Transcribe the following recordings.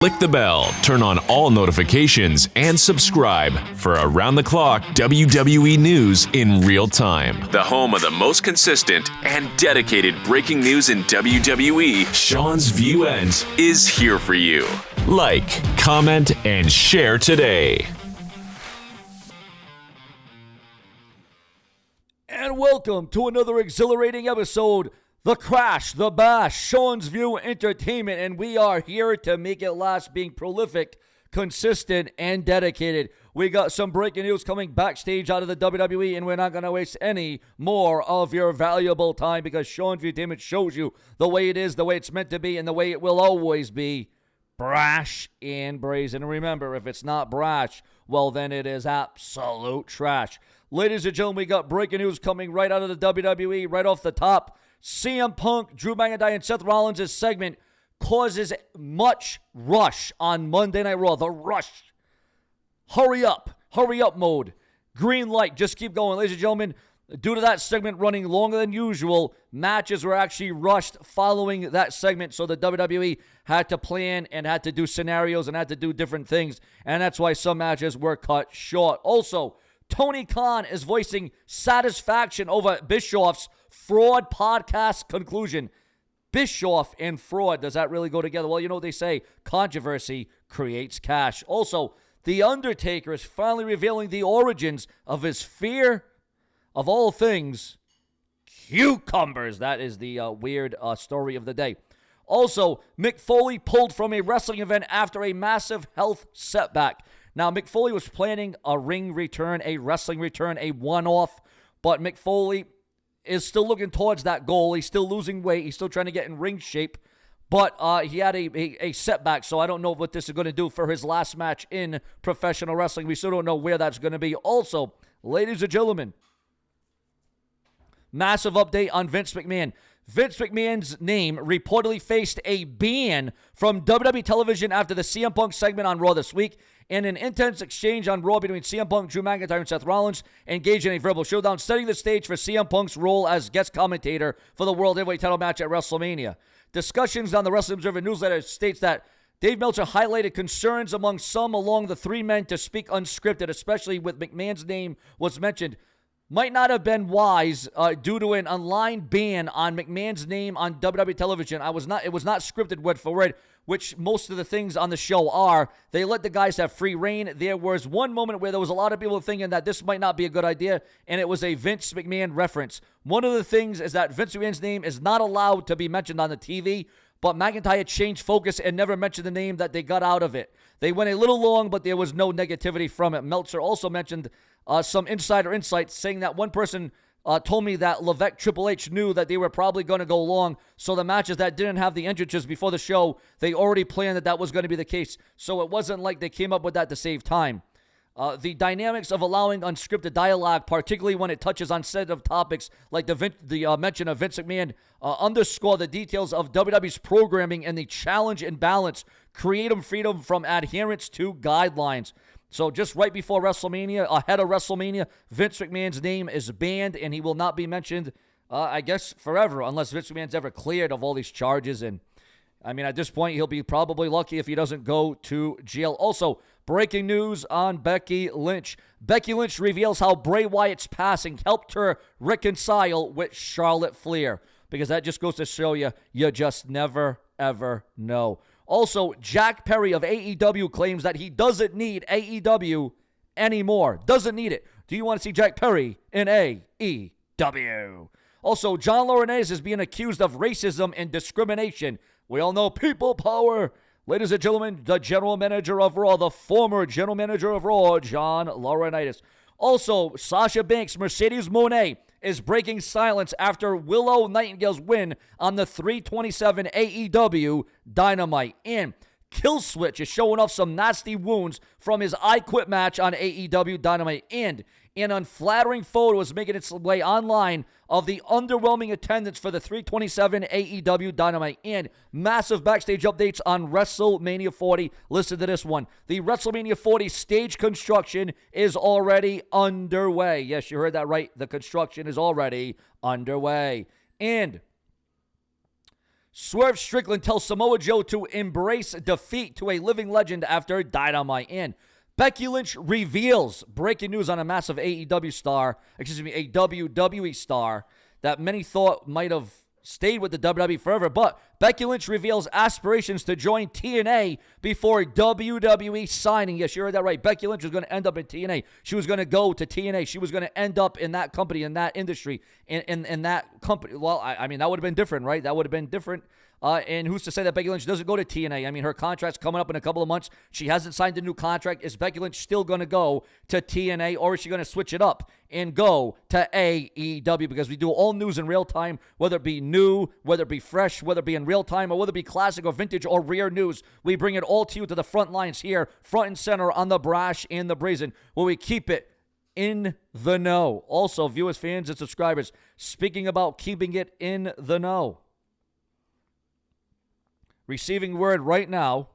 Click the bell, turn on all notifications, and subscribe for around-the-clock WWE news in real time. The home of the most consistent and dedicated breaking news in WWE, Seanzviewent, is here for you. Like, comment, and share today. And welcome to another exhilarating episode, The Crash, The Bash, Seanzviewent Entertainment, and we are here to make it last, being prolific, consistent, and dedicated. We got some breaking news coming backstage out of the WWE, and we're not going to waste any more of your valuable time because Seanzviewent Entertainment shows you the way it is, the way it's meant to be, and the way it will always be. Brash and brazen. And remember, if it's not brash, well, then it is absolute trash. Ladies and gentlemen, we got breaking news coming right out of the WWE, right off the top. CM Punk, Drew McIntyre, and Seth Rollins' segment causes much rush on Monday Night Raw. The rush. Hurry up mode. Green light, just keep going. Ladies and gentlemen, due to that segment running longer than usual, matches were actually rushed following that segment, so the WWE had to plan and had to do scenarios and had to do different things, and that's why some matches were cut short. Also, Tony Khan is voicing satisfaction over Bischoff's fraud podcast conclusion. Bischoff and fraud, does that really go together? Well, you know what they say, controversy creates cash. Also, The Undertaker is finally revealing the origins of his fear of all things cucumbers. That is the weird story of the day. Also, Mick Foley pulled from a wrestling event after a massive health setback. Now, Mick Foley was planning a ring return, a wrestling return, a one-off, but Mick Foley is still looking towards that goal. He's still losing weight. He's still trying to get in ring shape, but he had a setback, so I don't know what this is going to do for his last match in professional wrestling. We still don't know where that's going to be. Also, ladies and gentlemen, massive update on Vince McMahon. Vince McMahon's name reportedly faced a ban from WWE television after the CM Punk segment on Raw this week. In an intense exchange on Raw between CM Punk, Drew McIntyre, and Seth Rollins engaged in a verbal showdown, setting the stage for CM Punk's role as guest commentator for the World Heavyweight title match at WrestleMania. Discussions on the Wrestling Observer newsletter states that Dave Meltzer highlighted concerns among some along the three men to speak unscripted, especially with McMahon's name was mentioned. Might not have been wise due to an online ban on McMahon's name on WWE television. It was not scripted word for word, which most of the things on the show are. They let the guys have free reign. There was one moment where there was a lot of people thinking that this might not be a good idea, and it was a Vince McMahon reference. One of the things is that Vince McMahon's name is not allowed to be mentioned on the TV, but McIntyre changed focus and never mentioned the name that they got out of it. They went a little long, but there was no negativity from it. Meltzer also mentioned some insider insights, saying that one person told me that Levesque Triple H knew that they were probably going to go long, so the matches that didn't have the entrances before the show, they already planned that was going to be the case. So it wasn't like they came up with that to save time. The dynamics of allowing unscripted dialogue, particularly when it touches on sensitive topics like the mention of Vince McMahon, underscore the details of WWE's programming and the challenge and balance, creative freedom from adherence to guidelines. So just right before WrestleMania, ahead of WrestleMania, Vince McMahon's name is banned, and he will not be mentioned, I guess, forever, unless Vince McMahon's ever cleared of all these charges. And, I mean, at this point, he'll be probably lucky if he doesn't go to jail. Also, breaking news on Becky Lynch. Becky Lynch reveals how Bray Wyatt's passing helped her reconcile with Charlotte Flair, because that just goes to show you just never, ever know. Also, Jack Perry of AEW claims that he doesn't need AEW anymore. Doesn't need it. Do you want to see Jack Perry in AEW? Also, John Laurinaitis is being accused of racism and discrimination. We all know people power. Ladies and gentlemen, the general manager of Raw, the former general manager of Raw, John Laurinaitis. Also, Sasha Banks, Mercedes Moné, is breaking silence after Willow Nightingale's win on the 327 AEW Dynamite. And Killswitch is showing off some nasty wounds from his I Quit match on AEW Dynamite. And an unflattering photo is making its way online of the underwhelming attendance for the 327 AEW Dynamite. And massive backstage updates on WrestleMania 40. Listen to this one. The WrestleMania 40 stage construction is already underway. Yes, you heard that right. The construction is already underway. And Swerve Strickland tells Samoa Joe to embrace defeat to a living legend after Dynamite in. Becky Lynch reveals breaking news on a massive WWE star that many thought might have stayed with the WWE forever, but Becky Lynch reveals aspirations to join TNA before WWE signing. Yes, you heard that right. Becky Lynch was going to end up in TNA. She was going to go to TNA. She was going to end up in that company, in that industry, in that company. Well, I mean, that would have been different, right? That would have been different. And who's to say that Becky Lynch doesn't go to TNA? I mean, her contract's coming up in a couple of months. She hasn't signed a new contract. Is Becky Lynch still going to go to TNA, or is she going to switch it up and go to AEW? Because we do all news in real time, whether it be new, whether it be fresh, whether it be in real time, or whether it be classic or vintage or rare news. We bring it all to you to the front lines here, front and center on the Brash and the Brazen, where we keep it in the know. Also, viewers, fans, and subscribers, speaking about keeping it in the know. Receiving word right now,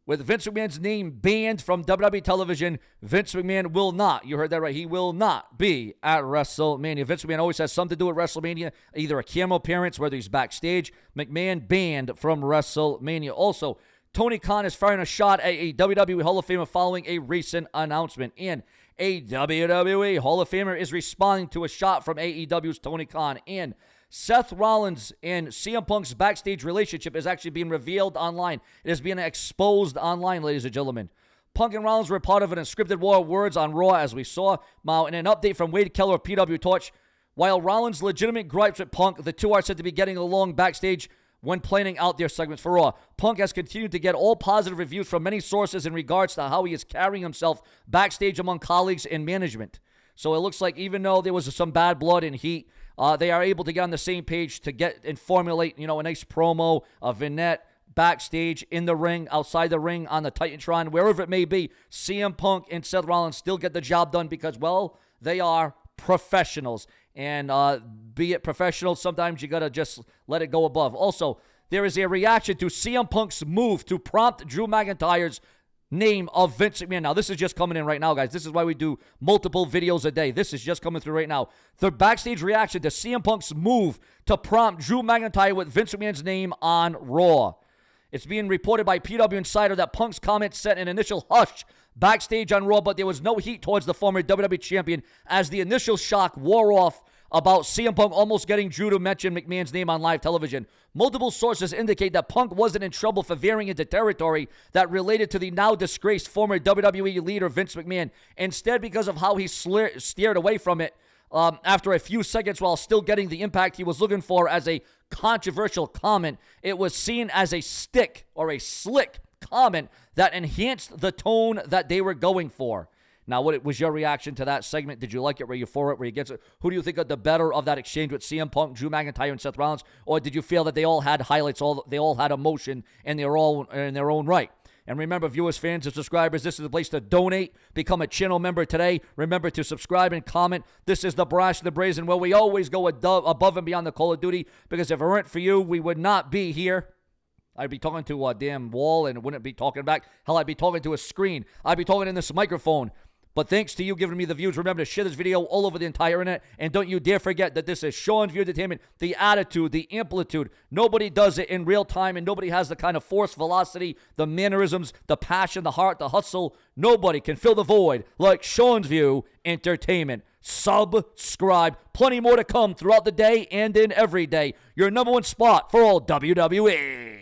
with Vince McMahon's name banned from WWE television, Vince McMahon will not, you heard that right, he will not be at WrestleMania. Vince McMahon always has something to do with WrestleMania, either a cameo appearance, whether he's backstage. McMahon banned from WrestleMania. Also, Tony Khan is firing a shot at a WWE Hall of Famer following a recent announcement. And a WWE Hall of Famer is responding to a shot from AEW's Tony Khan. And Seth Rollins and CM Punk's backstage relationship is actually being revealed online. It is being exposed online, ladies and gentlemen. Punk and Rollins were part of an unscripted war of words on Raw, as we saw. Now, in an update from Wade Keller of PW Torch, while Rollins' legitimate gripes with Punk, the two are said to be getting along backstage when planning out their segments for Raw. Punk has continued to get all positive reviews from many sources in regards to how he is carrying himself backstage among colleagues and management. So it looks like even though there was some bad blood and heat, they are able to get on the same page to get and formulate, a nice promo, a vignette, backstage, in the ring, outside the ring, on the Titantron, wherever it may be. CM Punk and Seth Rollins still get the job done because, well, they are professionals. And be it professional, sometimes you got to just let it go above. Also, there is a reaction to CM Punk's move to prompt Drew McIntyre's name of Vince McMahon. Now, this is just coming in right now, guys. This is why we do multiple videos a day. This is just coming through right now. The backstage reaction to CM Punk's move to prompt Drew McIntyre with Vince McMahon's name on Raw. It's being reported by PW Insider that Punk's comments set an initial hush backstage on Raw, but there was no heat towards the former WWE champion as the initial shock wore off about CM Punk almost getting Drew to mention McMahon's name on live television. Multiple sources indicate that Punk wasn't in trouble for veering into territory that related to the now disgraced former WWE leader Vince McMahon. Instead, because of how he steered away from it after a few seconds while still getting the impact he was looking for as a controversial comment, it was seen as a stick or a slick comment that enhanced the tone that they were going for. Now, what was your reaction to that segment? Did you like it? Were you for it? Were you against it? Who do you think got the better of that exchange with CM Punk, Drew McIntyre, and Seth Rollins? Or did you feel that they all had highlights, they all had emotion, and they're all in their own right? And remember, viewers, fans, and subscribers, this is the place to donate. Become a channel member today. Remember to subscribe and comment. This is the Brash, the Brazen, where we always go above and beyond the call of duty, because if it weren't for you, we would not be here. I'd be talking to a damn wall and wouldn't be talking back. Hell, I'd be talking to a screen. I'd be talking in this microphone. But thanks to you giving me the views, remember to share this video all over the entire internet. And don't you dare forget that this is Seanzviewent Entertainment, the attitude, the amplitude. Nobody does it in real time, and nobody has the kind of force, velocity, the mannerisms, the passion, the heart, the hustle. Nobody can fill the void like Seanzviewent Entertainment. Subscribe. Plenty more to come throughout the day and in every day. Your number one spot for all WWE.